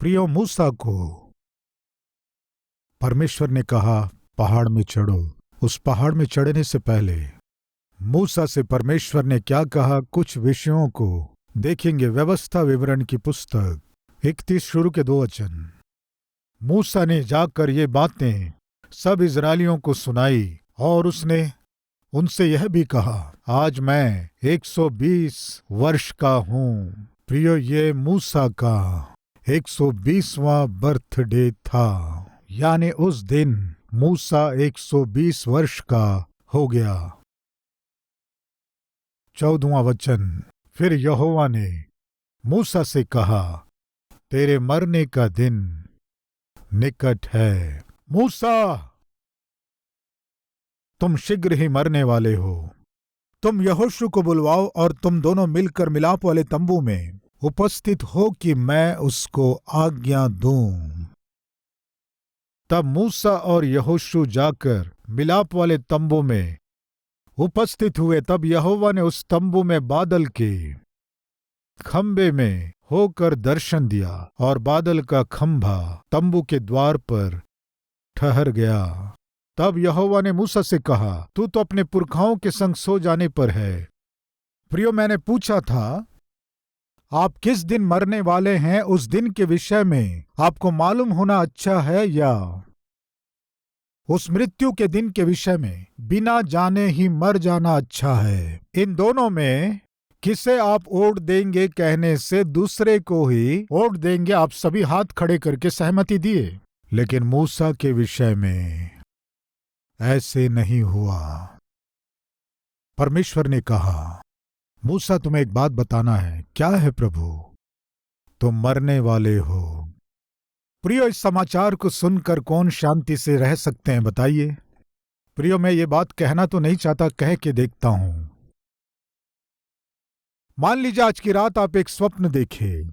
प्रियो मूसा को परमेश्वर ने कहा पहाड़ में चढ़ो। उस पहाड़ में चढ़ने से पहले मूसा से परमेश्वर ने क्या कहा, कुछ विषयों को देखेंगे। व्यवस्था विवरण की पुस्तक 31 शुरू के 2 वचन। मूसा ने जाकर ये बातें सब इजरायलियों को सुनाई और उसने उनसे यह भी कहा, आज मैं 120 वर्ष का हूं। प्रियो, ये मूसा का 120वां बर्थडे था, यानी उस दिन मूसा 120 वर्ष का हो गया। 14वां वचन। फिर यहोवा ने मूसा से कहा, तेरे मरने का दिन निकट है। मूसा, तुम शीघ्र ही मरने वाले हो। तुम यहोशू को बुलवाओ और तुम दोनों मिलकर मिलाप वाले तंबू में उपस्थित हो कि मैं उसको आज्ञा दूं। तब मूसा और यहोशू जाकर मिलाप वाले तंबू में उपस्थित हुए। तब यहोवा ने उस तंबू में बादल के खंबे में होकर दर्शन दिया और बादल का खंभा तंबू के द्वार पर ठहर गया। तब यहोवा ने मूसा से कहा, तू तो अपने पुरखाओं के संग सो जाने पर है। प्रियो, मैंने पूछा था आप किस दिन मरने वाले हैं, उस दिन के विषय में आपको मालूम होना अच्छा है या उस मृत्यु के दिन के विषय में बिना जाने ही मर जाना अच्छा है? इन दोनों में किसे आप वोट देंगे कहने से दूसरे को ही वोट देंगे। आप सभी हाथ खड़े करके सहमति दिए, लेकिन मूसा के विषय में ऐसे नहीं हुआ। परमेश्वर ने कहा, मूसा, तुम्हें एक बात बताना है। क्या है प्रभु? तुम मरने वाले हो। प्रियो, इस समाचार को सुनकर कौन शांति से रह सकते हैं बताइए? प्रियो, मैं ये बात कहना तो नहीं चाहता, कह के देखता हूं। मान लीजिए आज की रात आप एक स्वप्न देखे,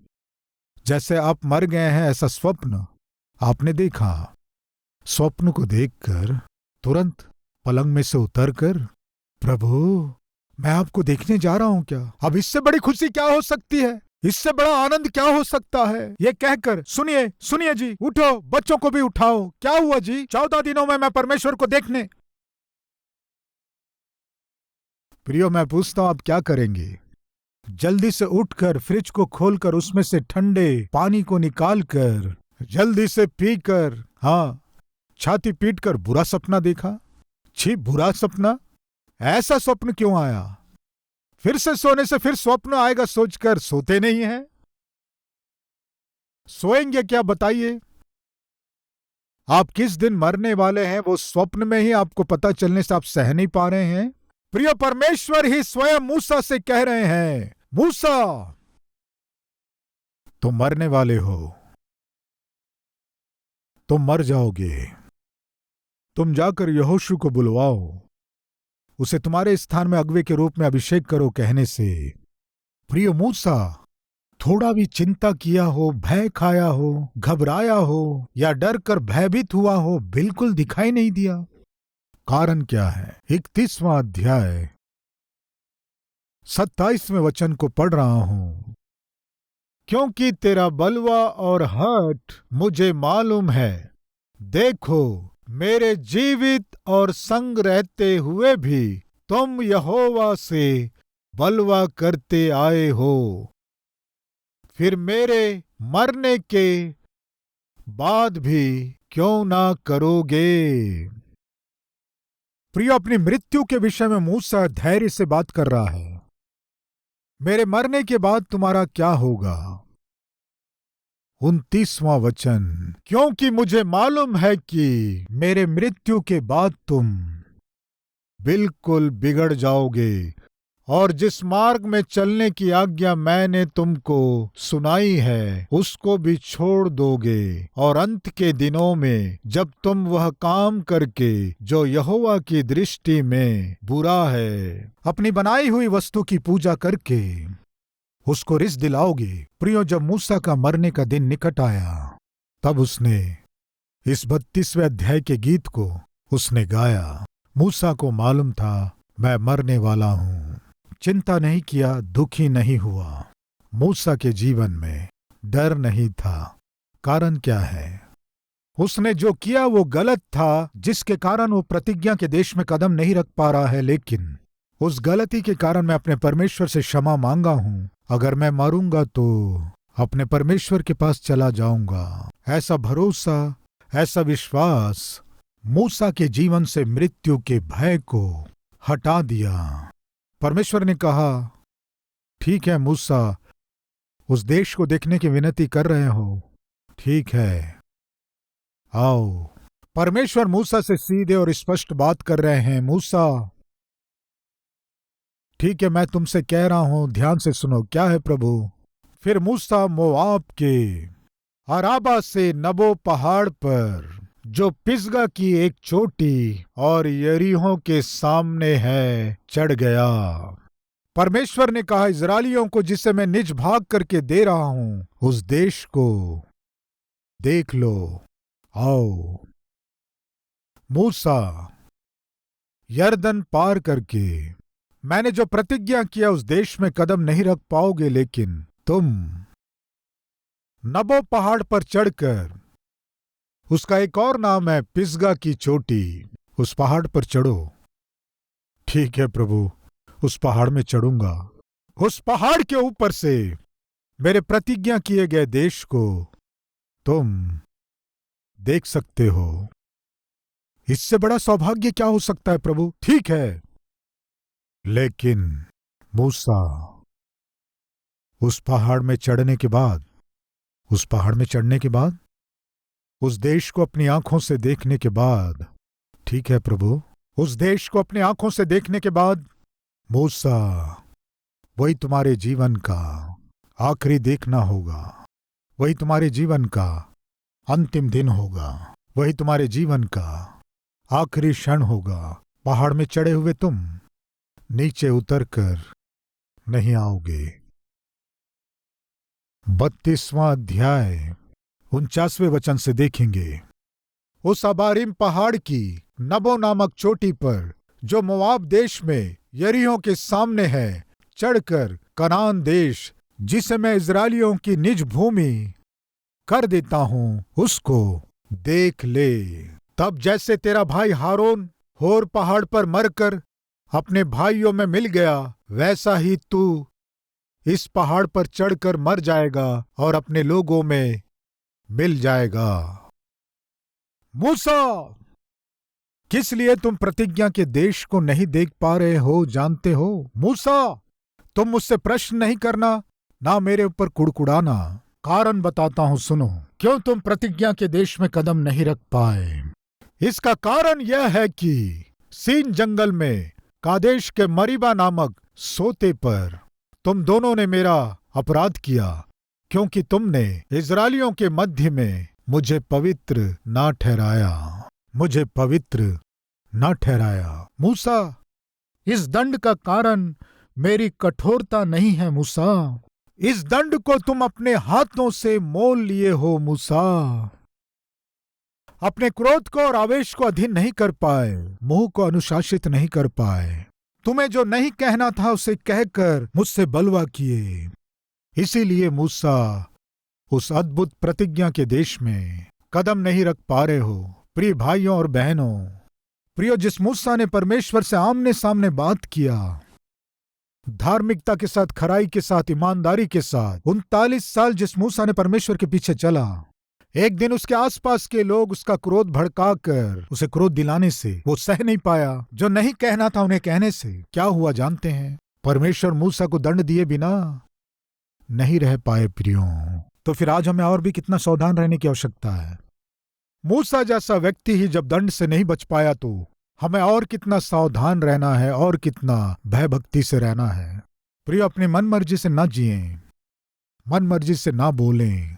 जैसे आप मर गए हैं ऐसा स्वप्न आपने देखा। स्वप्न को देखकर तुरंत पलंग में से उतरकर, प्रभु मैं आपको देखने जा रहा हूं क्या? अब इससे बड़ी खुशी क्या हो सकती है? इससे बड़ा आनंद क्या हो सकता है? ये कहकर, सुनिए सुनिए जी, उठो, बच्चों को भी उठाओ। क्या हुआ जी? 14 दिनों में मैं परमेश्वर को देखने। प्रियो, मैं पूछता हूं आप क्या करेंगे? जल्दी से उठकर फ्रिज को खोलकर उसमें से ठंडे पानी को निकालकर जल्दी से पीकर, छाती पीटकर बुरा सपना देखा। छी, बुरा सपना? ऐसा स्वप्न क्यों आया? फिर से सोने से फिर स्वप्न आएगा सोचकर सोते नहीं हैं। सोएंगे क्या बताइए? आप किस दिन मरने वाले हैं वो स्वप्न में ही आपको पता चलने से आप सह नहीं पा रहे हैं। प्रिय, परमेश्वर ही स्वयं मूसा से कह रहे हैं, मूसा तुम मरने वाले हो, तुम मर जाओगे। तुम जाकर यहोशू को बुलवाओ, उसे तुम्हारे स्थान में अगुवे के रूप में अभिषेक करो कहने से। प्रिय मूसा, थोड़ा भी चिंता किया हो, भय खाया हो, घबराया हो या डर कर भयभीत हुआ हो, बिल्कुल दिखाई नहीं दिया। कारण क्या है? 31वां अध्याय 27वें वचन को पढ़ रहा हूं। क्योंकि तेरा बलवा और हठ मुझे मालूम है। देखो, मेरे जीवित और संग रहते हुए भी तुम यहोवा से बलवा करते आए हो। फिर मेरे मरने के बाद भी क्यों ना करोगे? प्रिय, अपनी मृत्यु के विषय में मूसा धैर्य से बात कर रहा है। मेरे मरने के बाद तुम्हारा क्या होगा? 29वां वचन। क्योंकि मुझे मालूम है कि मेरे मृत्यु के बाद तुम बिल्कुल बिगड़ जाओगे और जिस मार्ग में चलने की आज्ञा मैंने तुमको सुनाई है उसको भी छोड़ दोगे। और अंत के दिनों में जब तुम वह काम करके जो यहोवा की दृष्टि में बुरा है, अपनी बनाई हुई वस्तु की पूजा करके उसको रिस दिलाओगे। प्रियो, जब मूसा का मरने का दिन निकट आया तब उसने इस 32वें अध्याय के गीत को उसने गाया। मूसा को मालूम था मैं मरने वाला हूं। चिंता नहीं किया, दुखी नहीं हुआ। मूसा के जीवन में डर नहीं था, कारण क्या है? उसने जो किया वो गलत था, जिसके कारण वो प्रतिज्ञा के देश में कदम नहीं रख पा रहा है। लेकिन उस गलती के कारण मैं अपने परमेश्वर से क्षमा मांगा हूं। अगर मैं मरूंगा तो अपने परमेश्वर के पास चला जाऊंगा। ऐसा भरोसा, ऐसा विश्वास मूसा के जीवन से मृत्यु के भय को हटा दिया। परमेश्वर ने कहा, ठीक है मूसा, उस देश को देखने की विनती कर रहे हो, ठीक है, आओ। परमेश्वर मूसा से सीधे और स्पष्ट बात कर रहे हैं। मूसा, ठीक है, मैं तुमसे कह रहा हूं, ध्यान से सुनो। क्या है प्रभु? फिर मूसा मोआब के अराबा से नबो पहाड़ पर, जो पिसगा की एक चोटी और यरीहो के सामने है, चढ़ गया। परमेश्वर ने कहा, इस्राएलियों को जिसे मैं निज भाग करके दे रहा हूं, उस देश को देख लो, आओ। मूसा, यरदन पार करके मैंने जो प्रतिज्ञा किया उस देश में कदम नहीं रख पाओगे, लेकिन तुम नबो पहाड़ पर चढ़कर, उसका एक और नाम है पिसगा की चोटी, उस पहाड़ पर चढ़ो। ठीक है प्रभु, उस पहाड़ में चढ़ूंगा। उस पहाड़ के ऊपर से मेरे प्रतिज्ञा किए गए देश को तुम देख सकते हो। इससे बड़ा सौभाग्य क्या हो सकता है प्रभु? ठीक है, लेकिन मूसा, उस पहाड़ में चढ़ने के बाद, उस पहाड़ में चढ़ने के बाद, उस देश को अपनी आंखों से देखने के बाद, ठीक है प्रभु, उस देश को अपनी आंखों से देखने के बाद, मूसा, वही तुम्हारे जीवन का आखिरी देखना होगा। वही तुम्हारे जीवन का अंतिम दिन होगा। वही तुम्हारे जीवन का आखिरी क्षण होगा। पहाड़ में चढ़े हुए तुम नीचे उतरकर नहीं आओगे। 32वां अध्याय 49वें वचन से देखेंगे। उस अबारीम पहाड़ की नबो नामक चोटी पर, जो मोआब देश में यरीहो के सामने है, चढ़कर कनान देश, जिसे मैं इस्राएलियों की निज भूमि कर देता हूं, उसको देख ले। तब जैसे तेरा भाई हारून होर पहाड़ पर मरकर अपने भाइयों में मिल गया, वैसा ही तू इस पहाड़ पर चढ़कर मर जाएगा और अपने लोगों में मिल जाएगा। मूसा, किस लिए तुम प्रतिज्ञा के देश को नहीं देख पा रहे हो, जानते हो? मूसा, तुम मुझसे प्रश्न नहीं करना, ना मेरे ऊपर कुड़कुड़ाना। कारण बताता हूं, सुनो। क्यों तुम प्रतिज्ञा के देश में कदम नहीं रख पाए? इसका कारण यह है कि सीन जंगल में कादेश के मरीबा नामक सोते पर तुम दोनों ने मेरा अपराध किया, क्योंकि तुमने इस्राएलियों के मध्य में मुझे पवित्र ना ठहराया। मुझे पवित्र ना ठहराया। मूसा, इस दंड का कारण मेरी कठोरता नहीं है मूसा। इस दंड को तुम अपने हाथों से मोल लिए हो मूसा। अपने क्रोध को और आवेश को अधीन नहीं कर पाए, मुंह को अनुशासित नहीं कर पाए। तुम्हें जो नहीं कहना था उसे कहकर मुझसे बलवा किए। इसीलिए मूसा, उस अद्भुत प्रतिज्ञा के देश में कदम नहीं रख पा रहे हो। प्रिय भाइयों और बहनों, प्रियो, जिस मूसा ने परमेश्वर से आमने सामने बात किया, धार्मिकता के साथ, खराई के साथ, ईमानदारी के साथ 39 साल जिस मूसा ने परमेश्वर के पीछे चला, एक दिन उसके आसपास के लोग उसका क्रोध भड़काकर उसे क्रोध दिलाने से वो सह नहीं पाया। जो नहीं कहना था उन्हें कहने से क्या हुआ जानते हैं? परमेश्वर मूसा को दंड दिए बिना नहीं रह पाए। प्रियो, तो फिर आज हमें और भी कितना सावधान रहने की आवश्यकता है। मूसा जैसा व्यक्ति ही जब दंड से नहीं बच पाया, तो हमें और कितना सावधान रहना है और कितना भय भक्ति से रहना है। प्रिय, अपनी मन मर्जी से ना जिए, मन मर्जी से ना बोलें,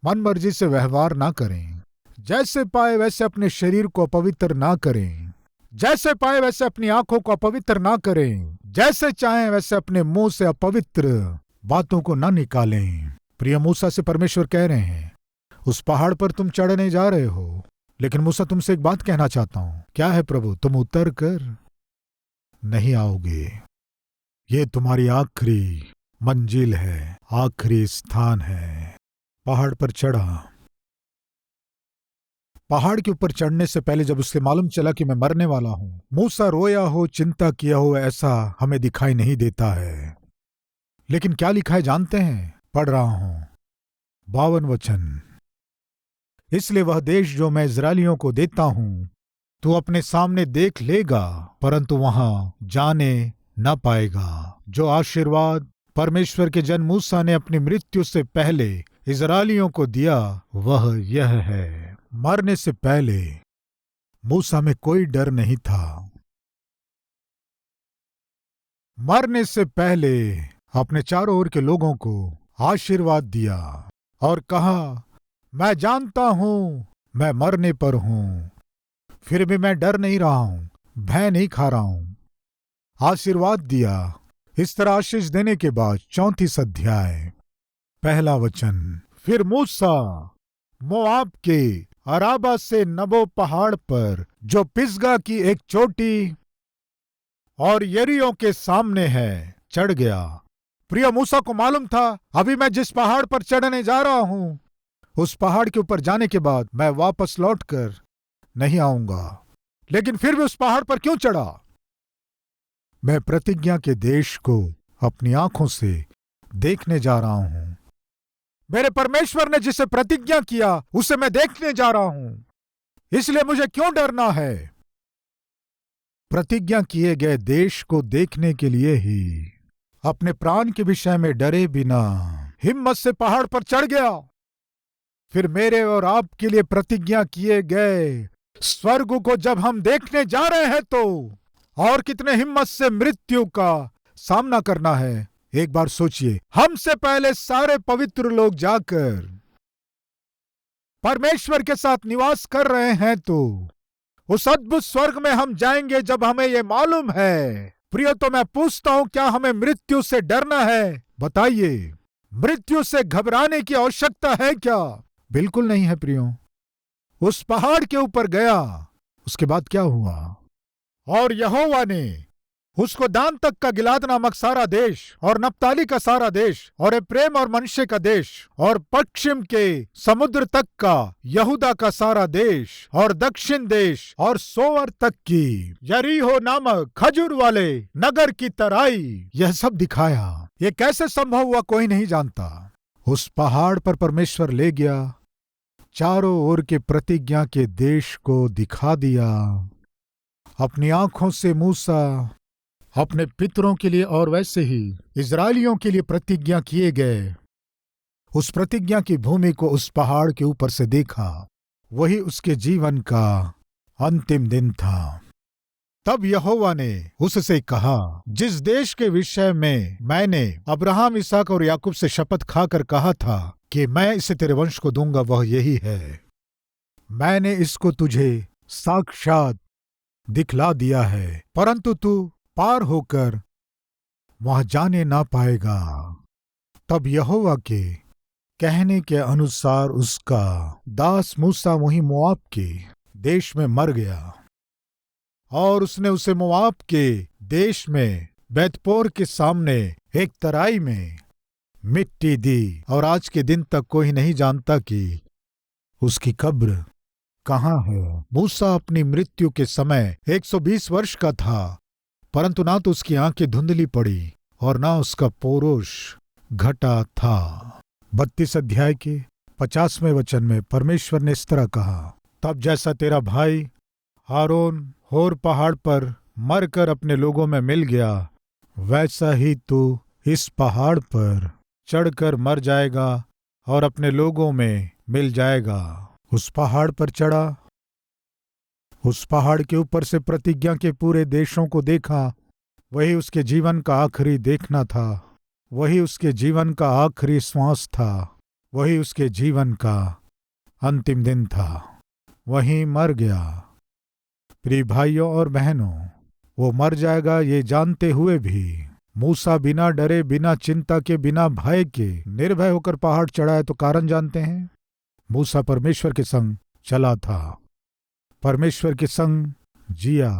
मन मर्जी से व्यवहार ना करें। जैसे पाए वैसे अपने शरीर को अपवित्र ना करें। जैसे पाए वैसे अपनी आंखों को अपवित्र ना करें। जैसे चाहें वैसे अपने मुंह से अपवित्र बातों को ना निकालें। प्रिय, मूसा से परमेश्वर कह रहे हैं, उस पहाड़ पर तुम चढ़ने जा रहे हो, लेकिन मूसा तुमसे एक बात कहना चाहता हूं। क्या है प्रभु? तुम उतर कर नहीं आओगे। ये तुम्हारी आखिरी मंजिल है, आखिरी स्थान है। पहाड़ पर चढ़ा, पहाड़ के ऊपर चढ़ने से पहले जब उसे मालूम चला कि मैं मरने वाला हूं, मूसा रोया हो, चिंता किया हो, ऐसा हमें दिखाई नहीं देता है। लेकिन क्या लिखा है जानते हैं? पढ़ रहा हूं 52 वचन। इसलिए वह देश जो मैं इस्राएलियों को देता हूं तू अपने सामने देख लेगा, परंतु वहां जाने न पाएगा। जो आशीर्वाद परमेश्वर के जन मूसा ने अपनी मृत्यु से पहले इस्राएलियों को दिया वह यह है। मरने से पहले मूसा में कोई डर नहीं था। मरने से पहले अपने चारों ओर के लोगों को आशीर्वाद दिया और कहा, मैं जानता हूं मैं मरने पर हूं, फिर भी मैं डर नहीं रहा हूं, भय नहीं खा रहा हूं। आशीर्वाद दिया। इस तरह आशीष देने के बाद 34 अध्याय 1 वचन। फिर मूसा मोआब के अराबा से नबो पहाड़ पर जो पिसगा की एक चोटी और यरीहो के सामने है चढ़ गया। प्रिय, मूसा को मालूम था अभी मैं जिस पहाड़ पर चढ़ने जा रहा हूं उस पहाड़ के ऊपर जाने के बाद मैं वापस लौटकर नहीं आऊंगा। लेकिन फिर भी उस पहाड़ पर क्यों चढ़ा? मैं प्रतिज्ञा के देश को अपनी आंखों से देखने जा रहा हूं। मेरे परमेश्वर ने जिसे प्रतिज्ञा किया उसे मैं देखने जा रहा हूं, इसलिए मुझे क्यों डरना है? प्रतिज्ञा किए गए देश को देखने के लिए ही अपने प्राण के विषय में डरे बिना हिम्मत से पहाड़ पर चढ़ गया। फिर मेरे और आपके लिए प्रतिज्ञा किए गए स्वर्ग को जब हम देखने जा रहे हैं तो और कितने हिम्मत से मृत्यु का सामना करना है। एक बार सोचिए, हमसे पहले सारे पवित्र लोग जाकर परमेश्वर के साथ निवास कर रहे हैं तो उस अद्भुत स्वर्ग में हम जाएंगे जब हमें यह मालूम है। प्रिय, तो मैं पूछता हूं, क्या हमें मृत्यु से डरना है? बताइए, मृत्यु से घबराने की आवश्यकता है क्या? बिल्कुल नहीं है प्रियो। उस पहाड़ के ऊपर गया, उसके बाद क्या हुआ? और यहोवा ने उसको दान तक का गिलाद नामक सारा देश और नप्ताली का सारा देश और एप्रेम और मनश्शे का देश और पश्चिम के समुद्र तक का यहूदा का सारा देश और दक्षिण देश और सोअर तक की यरीहो नामक खजूर वाले नगर की तराई, यह सब दिखाया। ये कैसे संभव हुआ कोई नहीं जानता। उस पहाड़ पर परमेश्वर ले गया, चारों ओर के प्रतिज्ञा के देश को दिखा दिया। अपनी आंखों से मूसा अपने पितरों के लिए और वैसे ही इस्राएलियों के लिए प्रतिज्ञा किए गए उस प्रतिज्ञा की भूमि को उस पहाड़ के ऊपर से देखा। वही उसके जीवन का अंतिम दिन था। तब यहोवा ने उससे कहा, जिस देश के विषय में मैंने अब्राहम, इसहाक और याकूब से शपथ खाकर कहा था कि मैं इसे तेरे वंश को दूंगा, वह यही है। मैंने इसको तुझे साक्षात दिखला दिया है, परंतु तू पार होकर वहां जाने ना पाएगा। तब यहोवा के कहने के अनुसार उसका दास मूसा वहीं मोआब के देश में मर गया और उसने उसे मोआब के देश में बैतपोर के सामने एक तराई में मिट्टी दी और आज के दिन तक कोई नहीं जानता कि उसकी कब्र कहाँ है। मूसा अपनी मृत्यु के समय 120 वर्ष का था, परंतु ना तो उसकी आंखें धुंधली पड़ी और ना उसका पौरुष घटा था। 32 अध्याय के 50वें वचन में परमेश्वर ने इस तरह कहा, तब जैसा तेरा भाई हारून होर पहाड़ पर मरकर अपने लोगों में मिल गया, वैसा ही तू इस पहाड़ पर चढ़कर मर जाएगा और अपने लोगों में मिल जाएगा। उस पहाड़ पर चढ़ा, उस पहाड़ के ऊपर से प्रतिज्ञा के पूरे देशों को देखा। वही उसके जीवन का आखिरी देखना था, वही उसके जीवन का आखिरी श्वास था, वही उसके जीवन का अंतिम दिन था। वहीं मर गया। प्रिय भाइयों और बहनों, वो मर जाएगा ये जानते हुए भी मूसा बिना डरे, बिना चिंता के, बिना भय के निर्भय होकर पहाड़ चढ़ाए। तो कारण जानते हैं, मूसा परमेश्वर के संग चला था, परमेश्वर के संग जिया।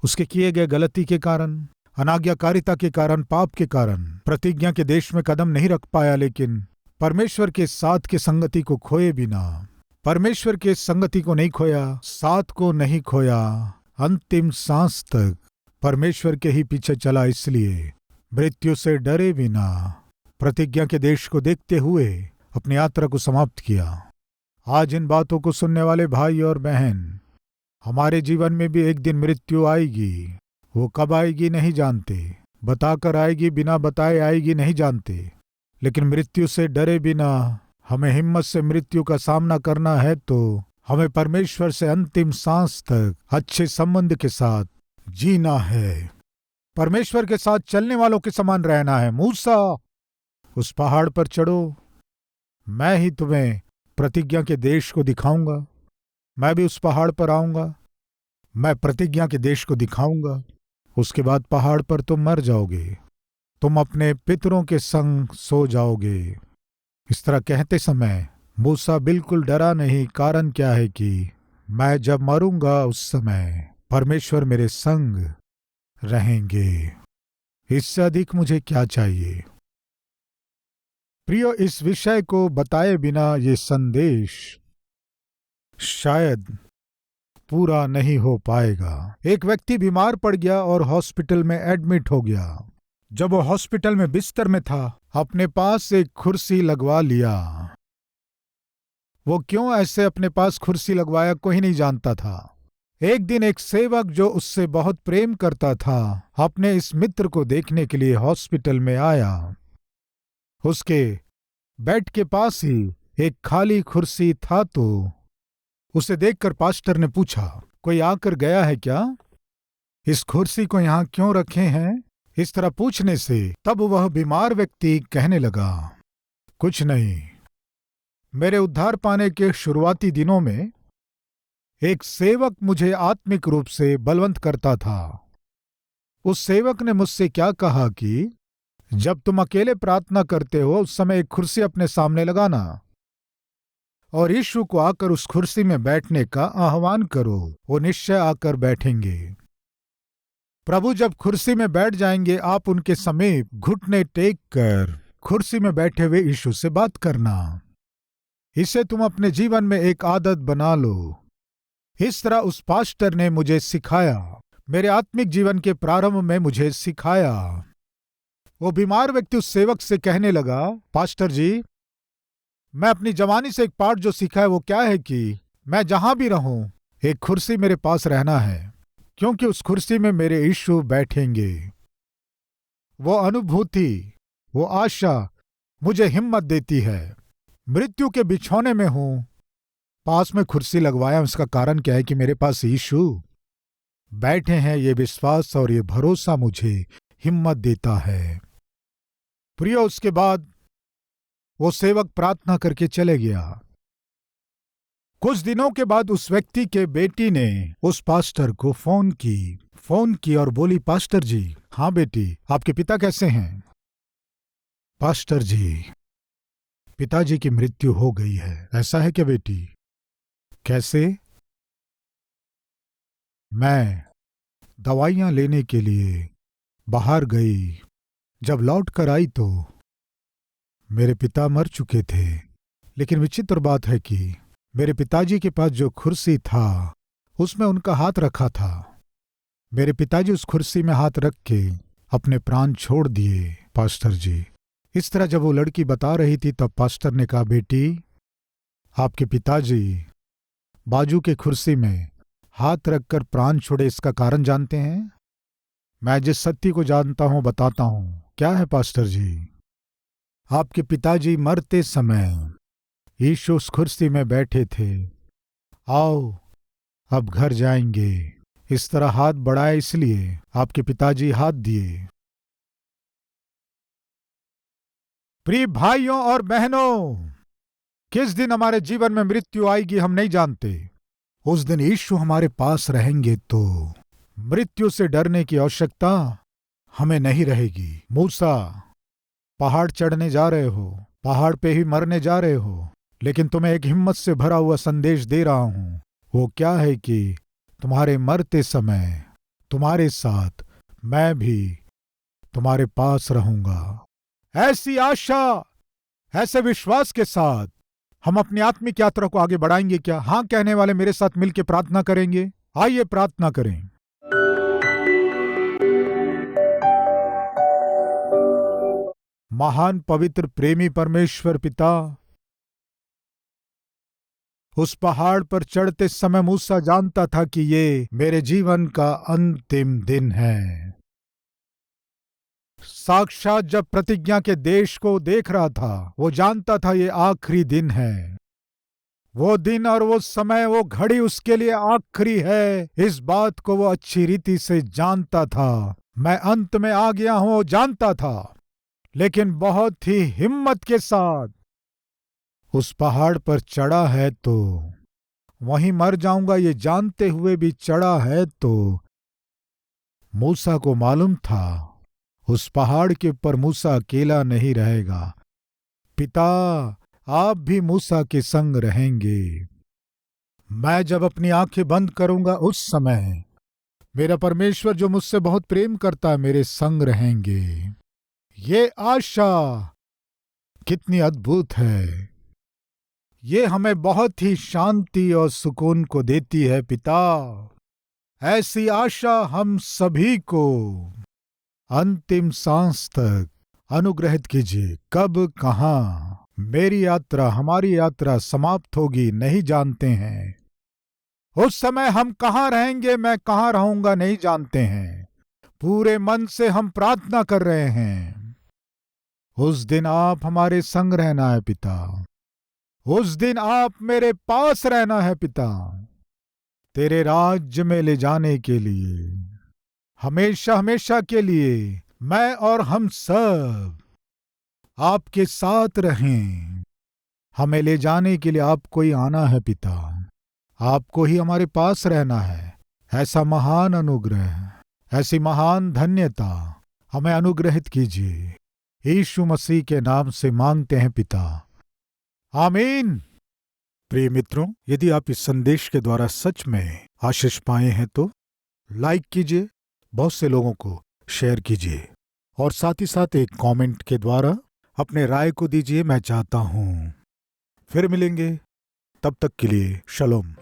उसके किए गए गलती के कारण, अनाज्ञाकारिता के कारण, पाप के कारण प्रतिज्ञा के देश में कदम नहीं रख पाया, लेकिन परमेश्वर के साथ की संगति को खोए बिना परमेश्वर के संगति को नहीं खोया, साथ को नहीं खोया, अंतिम सांस तक परमेश्वर के ही पीछे चला। इसलिए मृत्यु से डरे बिना प्रतिज्ञा के देश को देखते हुए अपनी यात्रा को समाप्त किया। आज इन बातों को सुनने वाले भाई और बहन, हमारे जीवन में भी एक दिन मृत्यु आएगी। वो कब आएगी नहीं जानते, बताकर आएगी बिना बताए आएगी नहीं जानते, लेकिन मृत्यु से डरे बिना हमें हिम्मत से मृत्यु का सामना करना है तो हमें परमेश्वर से अंतिम सांस तक अच्छे संबंध के साथ जीना है, परमेश्वर के साथ चलने वालों के समान रहना है। मूसा, उस पहाड़ पर चढ़ो, मैं ही तुम्हें प्रतिज्ञा के देश को दिखाऊंगा। मैं भी उस पहाड़ पर आऊंगा, मैं प्रतिज्ञा के देश को दिखाऊंगा। उसके बाद पहाड़ पर तुम मर जाओगे, तुम अपने पितरों के संग सो जाओगे। इस तरह कहते समय मूसा बिल्कुल डरा नहीं। कारण क्या है कि मैं जब मरूंगा उस समय परमेश्वर मेरे संग रहेंगे। इससे अधिक मुझे क्या चाहिए। प्रियो, इस विषय को बताए बिना ये संदेश शायद पूरा नहीं हो पाएगा। एक व्यक्ति बीमार पड़ गया और हॉस्पिटल में एडमिट हो गया। जब वो हॉस्पिटल में बिस्तर में था, अपने पास एक कुर्सी लगवा लिया। वो क्यों ऐसे अपने पास कुर्सी लगवाया कोई नहीं जानता था। एक दिन एक सेवक जो उससे बहुत प्रेम करता था, अपने इस मित्र को देखने के लिए हॉस्पिटल में आया। उसके बेड के पास ही एक खाली कुर्सी था तो उसे देखकर पास्टर ने पूछा, कोई आकर गया है क्या? इस कुर्सी को यहां क्यों रखे हैं? इस तरह पूछने से तब वह बीमार व्यक्ति कहने लगा, कुछ नहीं, मेरे उद्धार पाने के शुरुआती दिनों में एक सेवक मुझे आत्मिक रूप से बलवंत करता था। उस सेवक ने मुझसे क्या कहा कि जब तुम अकेले प्रार्थना करते हो उस समय एक कुर्सी अपने सामने लगाना और यीशु को आकर उस कुर्सी में बैठने का आह्वान करो, वो निश्चय आकर बैठेंगे। प्रभु जब कुर्सी में बैठ जाएंगे, आप उनके समीप घुटने टेक कर कुर्सी में बैठे हुए यीशु से बात करना। इसे तुम अपने जीवन में एक आदत बना लो। इस तरह उस पास्टर ने मुझे सिखाया, मेरे आत्मिक जीवन के प्रारंभ में मुझे सिखाया। वो बीमार व्यक्ति उस सेवक से कहने लगा, पास्टर जी, मैं अपनी जवानी से एक पाठ जो सीखा है वो क्या है कि मैं जहां भी रहूं एक कुर्सी मेरे पास रहना है, क्योंकि उस कुर्सी में मेरे यीशु बैठेंगे। वो अनुभूति, वो आशा मुझे हिम्मत देती है। मृत्यु के बिछौने में हूं, पास में कुर्सी लगवाया, उसका कारण क्या है कि मेरे पास यीशु बैठे हैं। ये विश्वास और ये भरोसा मुझे हिम्मत देता है। प्रियो, उसके बाद वो सेवक प्रार्थना करके चले गया। कुछ दिनों के बाद उस व्यक्ति के बेटी ने उस पास्टर को फोन की और बोली, पास्टर जी, हाँ बेटी, आपके पिता कैसे हैं? पास्टर जी, पिताजी की मृत्यु हो गई है। ऐसा है क्या बेटी? कैसे? मैं दवाइयां लेने के लिए बाहर गई, जब लौट कर आई तो मेरे पिता मर चुके थे। लेकिन विचित्र बात है कि मेरे पिताजी के पास जो कुर्सी था उसमें उनका हाथ रखा था। मेरे पिताजी उस कुर्सी में हाथ रख के अपने प्राण छोड़ दिए। पास्टर जी, इस तरह जब वो लड़की बता रही थी तब पास्टर ने कहा, बेटी, आपके पिताजी बाजू के कुर्सी में हाथ रखकर प्राण छोड़े, इसका कारण जानते हैं? मैं जिस सत्य को जानता हूं बताता हूं। क्या है पास्टर जी? आपके पिताजी मरते समय यीशु उस कुर्सी में बैठे थे। आओ अब घर जाएंगे। इस तरह हाथ बढ़ाए, इसलिए आपके पिताजी हाथ दिए। प्रिय भाइयों और बहनों, किस दिन हमारे जीवन में मृत्यु आएगी हम नहीं जानते। उस दिन यीशु हमारे पास रहेंगे तो मृत्यु से डरने की आवश्यकता हमें नहीं रहेगी। मूसा, पहाड़ चढ़ने जा रहे हो, पहाड़ पे ही मरने जा रहे हो, लेकिन तुम्हें एक हिम्मत से भरा हुआ संदेश दे रहा हूं। वो क्या है कि तुम्हारे मरते समय तुम्हारे साथ मैं भी तुम्हारे पास रहूंगा। ऐसी आशा, ऐसे विश्वास के साथ हम अपनी आत्मिक यात्रा को आगे बढ़ाएंगे क्या? हाँ कहने वाले मेरे साथ मिलकर प्रार्थना करेंगे। आइए प्रार्थना करें। महान पवित्र प्रेमी परमेश्वर पिता, उस पहाड़ पर चढ़ते समय मूसा जानता था कि ये मेरे जीवन का अंतिम दिन है। साक्षात जब प्रतिज्ञा के देश को देख रहा था, वो जानता था ये आखिरी दिन है। वो दिन और वो समय, वो घड़ी उसके लिए आखिरी है, इस बात को वो अच्छी रीति से जानता था। मैं अंत में आ गया हूं, वो जानता था, लेकिन बहुत ही हिम्मत के साथ उस पहाड़ पर चढ़ा है तो वहीं मर जाऊंगा ये जानते हुए भी चढ़ा है। तो मूसा को मालूम था उस पहाड़ के ऊपर मूसा अकेला नहीं रहेगा। पिता, आप भी मूसा के संग रहेंगे। मैं जब अपनी आंखें बंद करूंगा उस समय मेरा परमेश्वर जो मुझसे बहुत प्रेम करता है मेरे संग रहेंगे। ये आशा कितनी अद्भुत है। ये हमें बहुत ही शांति और सुकून को देती है। पिता, ऐसी आशा हम सभी को अंतिम सांस तक अनुग्रहित कीजिए। कब कहाँ मेरी यात्रा, हमारी यात्रा समाप्त होगी नहीं जानते हैं। उस समय हम कहाँ रहेंगे, मैं कहाँ रहूंगा नहीं जानते हैं। पूरे मन से हम प्रार्थना कर रहे हैं। उस दिन आप हमारे संग रहना है पिता। उस दिन आप मेरे पास रहना है पिता, तेरे राज्य में ले जाने के लिए, हमेशा हमेशा के लिए मैं और हम सब आपके साथ रहें। हमें ले जाने के लिए आपको ही आना है पिता, आपको ही हमारे पास रहना है। ऐसा महान अनुग्रह, ऐसी महान धन्यता हमें अनुग्रहित कीजिए। यीशु मसीह के नाम से मांगते हैं पिता, आमीन। प्रिय मित्रों, यदि आप इस संदेश के द्वारा सच में आशीष पाए हैं तो लाइक कीजिए, बहुत से लोगों को शेयर कीजिए और साथ ही साथ एक कमेंट के द्वारा अपने राय को दीजिए। मैं चाहता हूं फिर मिलेंगे, तब तक के लिए शलोम।